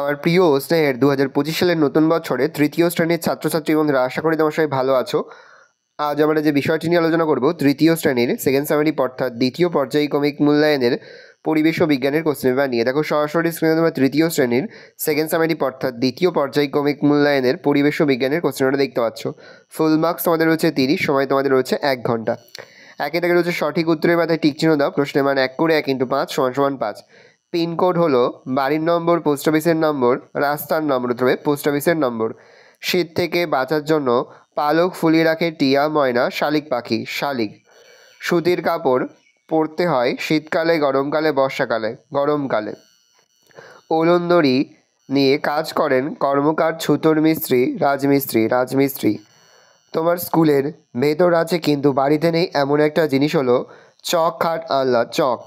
আমার প্রিয় স্নেহের 2025 সালের নতুন বছরে তৃতীয় শ্রেণীর ছাত্রছাত্রী বন্ধুরা, আশা করি তোমার সবাই ভালো আছো। আজ আমরা যে বিষয়টি নিয়ে আলোচনা করব, তৃতীয় শ্রেণীর সেকেন্ড সেমিস্টার অর্থাৎ দ্বিতীয় পর্যায়ক্রমিক মূল্যায়নের পরিবেশ ও বিজ্ঞানের কোশ্চেন পেপার নিয়ে। দেখো সরাসরি স্ক্রিনে তোমরা তৃতীয় শ্রেণীর সেকেন্ড সেমিস্টার অর্থাৎ দ্বিতীয় পর্যায়ক্রমিক মূল্যায়নের পরিবেশ ও বিজ্ঞানের কোশ্চেনটা দেখতে পাচ্ছ। ফুল মার্কস তোমাদের রয়েছে 30, সময় তোমাদের রয়েছে 1 ঘন্টা। একে থেকে রয়েছে সঠিক উত্তরের মাথায় টিক চিহ্ন দাও, প্রশ্নের মান 1 করে 1 × 5 = 5। পিনকোড হলো বাড়ির নম্বর, পোস্ট অফিসের নম্বর, রাস্তার নম্বর, তবে পোস্ট অফিসের নম্বর। শীত থেকে বাঁচার জন্য পালক ফুলিয়ে রাখে টিয়া, ময়না, শালিক পাখি। শালিক। সুতির কাপড় পরতে হয় শীতকালে, গরমকালে, বর্ষাকালে। গরমকালে। উলন দড়ি নিয়ে কাজ করেন কর্মকার, ছুতোর মিস্ত্রি, রাজমিস্ত্রি। রাজমিস্ত্রি। তোমার স্কুলের ভেতর আছে কিন্তু বাড়িতে নেই এমন একটা জিনিস হলো চক, খাট, আলনা। চক।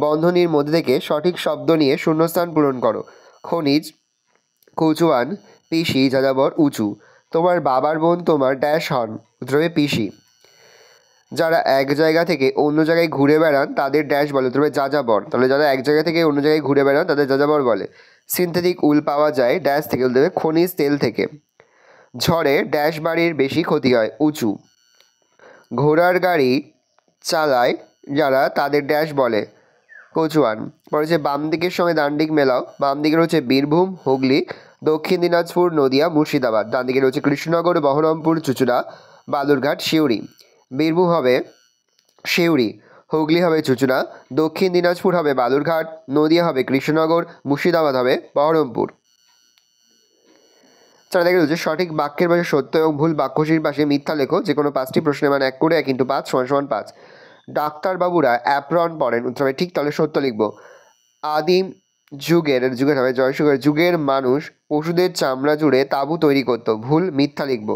বন্ধনীর মধ্যে থেকে সঠিক শব্দ নিয়ে শূন্যস্থান পূরণ করো। খনিজ, কচুয়ান, পিসি, যাযাবর, উঁচু। তোমার বাবার বোন তোমার ড্যাশ হন, উত্তরে পিসি। যারা এক জায়গা থেকে অন্য জায়গায় ঘুরে বেড়ান তাদের ড্যাশ বলে, তবে যাযাবর। তাহলে যারা এক জায়গা থেকে অন্য জায়গায় ঘুরে বেড়ান তাদের যাযাবর বলে। সিনথেটিক উল পাওয়া যায় ড্যাশ থেকে, দেবে খনিজ তেল থেকে। ঝড়ে ড্যাশ বাড়ির বেশি ক্ষতি হয়, উঁচু। ঘোড়ার গাড়ি চালায় যারা তাদের ড্যাশ বলে, কচুয়ান। পরে হচ্ছে বাম দিকের সঙ্গে ডান দিক মেলাও। বাম দিকে রয়েছে বীরভূম, হুগলি, দক্ষিণ দিনাজপুর, নদিয়া, মুর্শিদাবাদ। ডান দিকে রয়েছে কৃষ্ণনগর, বহরমপুর, চুঁচুড়া, বালুরঘাট, সিউড়ি। বীরভূম হবে সিউড়ি, হুগলি হবে চুঁচুড়া, দক্ষিণ দিনাজপুর হবে বালুরঘাট, নদিয়া হবে কৃষ্ণনগর, মুর্শিদাবাদ হবে বহরমপুর। তারা দেখে রয়েছে সঠিক বাক্যের পাশে সত্য এবং ভুল বাক্যশীর পাশে মিথ্যা লেখো। যে কোনো 5টি প্রশ্নের মান 1 করে 1 × 5 = 5। ডাক্তারবাবুরা অ্যাপ্রন পরেন, উত্তর হবে ঠিক, তাহলে সত্য লিখব। আদিম যুগের হবে যুগের মানুষ পশুদের চামড়া জুড়ে তাঁবু তৈরি করত, ভুল। মিথ্যা লিখব।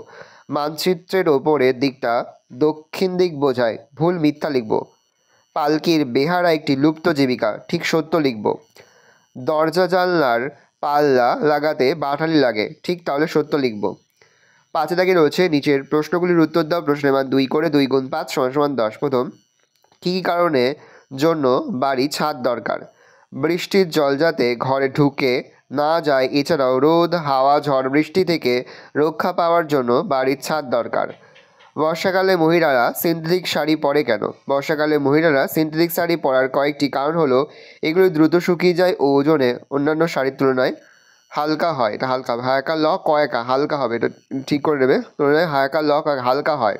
মানচিত্রের ওপরের দিকটা দক্ষিণ দিক বোঝায়, ভুল। মিথ্যা লিখব। পালকির বেহারা একটি লুপ্ত জীবিকা, ঠিক, সত্য লিখব। দরজা জানলার পাল্লা লাগাতে বাটালি লাগে, ঠিক, তাহলে সত্য লিখব। 5 দাগে রয়েছে নিচের প্রশ্নগুলির উত্তর দাও। প্রশ্নের মান 2 করে 2 × 5 = 10। প্রথম, কী কী কারণে জন্য বাড়ি ছাদ দরকার? বৃষ্টির জল যাতে ঘরে ঢুকে না যায়, এছাড়াও রোদ, হাওয়া, ঝড় বৃষ্টি থেকে রক্ষা পাওয়ার জন্য বাড়ির ছাদ দরকার। বর্ষাকালে মহিলারা সিনথেটিক শাড়ি পরে কেন? বর্ষাকালে মহিলারা সিনথেটিক শাড়ি পরার কয়েকটি কারণ হলো এগুলো দ্রুত শুকিয়ে যায় ও ওজনে অন্যান্য শাড়ির তুলনায় হালকা হয়। এটা হালকা, হালকা ল কয়েকা, হালকা হবে, এটা ঠিক করে নেবে। তুলনায় হালকা ল হালকা হয়।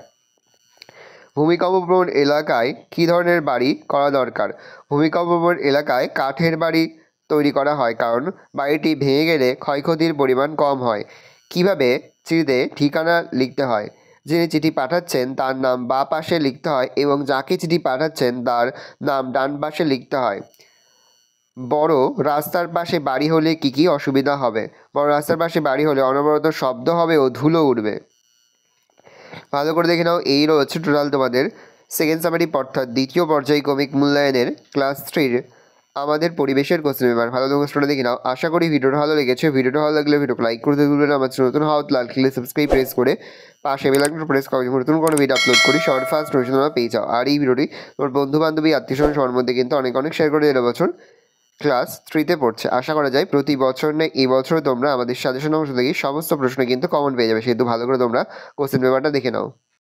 ভূমিকম্পপ্রবণ এলাকায় কী ধরনের বাড়ি করা দরকার? ভূমিকম্পপ্রবণ এলাকায় কাঠের বাড়ি তৈরি করা হয়, কারণ বাড়িটি ভেঙে গেলে ক্ষয়ক্ষতির পরিমাণ কম হয়। কিভাবে চিঠিতে ঠিকানা লিখতে হয়? যিনি চিঠি পাঠাচ্ছেন তার নাম বাঁ পাশে লিখতে হয় এবং যাকে চিঠি পাঠাচ্ছেন তার নাম ডান পাশে লিখতে হয়। বড় রাস্তার পাশে বাড়ি হলে কী কী অসুবিধা হবে? বড় রাস্তার পাশে বাড়ি হলে অনবরত শব্দ হবে ও ধুলো উঠবে। ভালো করে দেখে নাও, এই রয়েছে টোটাল তোমাদের সেকেন্ড সেমিস্টার অর্থাৎ দ্বিতীয় পর্যায়ক্রমিক মূল্যায়নের ক্লাস 3 আমাদের পরিবেশের কোশ্চেন পেপার। ভালো কোশ্চেনটা দেখে নাও। আশা করি ভিডিওটা ভালো লেগেছে। ভিডিওটা ভালো লাগলে ভিডিওকে লাইক করতে ভুলবেন না। আমার নতুন হওয়া লাল ক্লিক সাবস্ক্রাইব প্রেস করে পাশে বেল আইকনটা প্রেস করে নতুন কোনো ভিডিও আপলোড করি সবার ফার্স্ট নোটিফিকেশন তোমরা পেয়ে যাও। আর এই ভিডিওটি তোমার বন্ধু বান্ধবী আত্মীয় স্বজন সবার মধ্যে কিন্তু অনেক অনেক শেয়ার করে দেওয়ার বছর ক্লাস 3-তে পড়ছে। আশা করা যায় প্রতি বছর নেই এই বছর তোমরা আমাদের সাজেশন অংশ থেকে সমস্ত প্রশ্ন কিন্তু কমন পেয়ে যাবে, সেহেতু ভালো করে তোমরা কোশ্চেন পেপারটা দেখে নাও।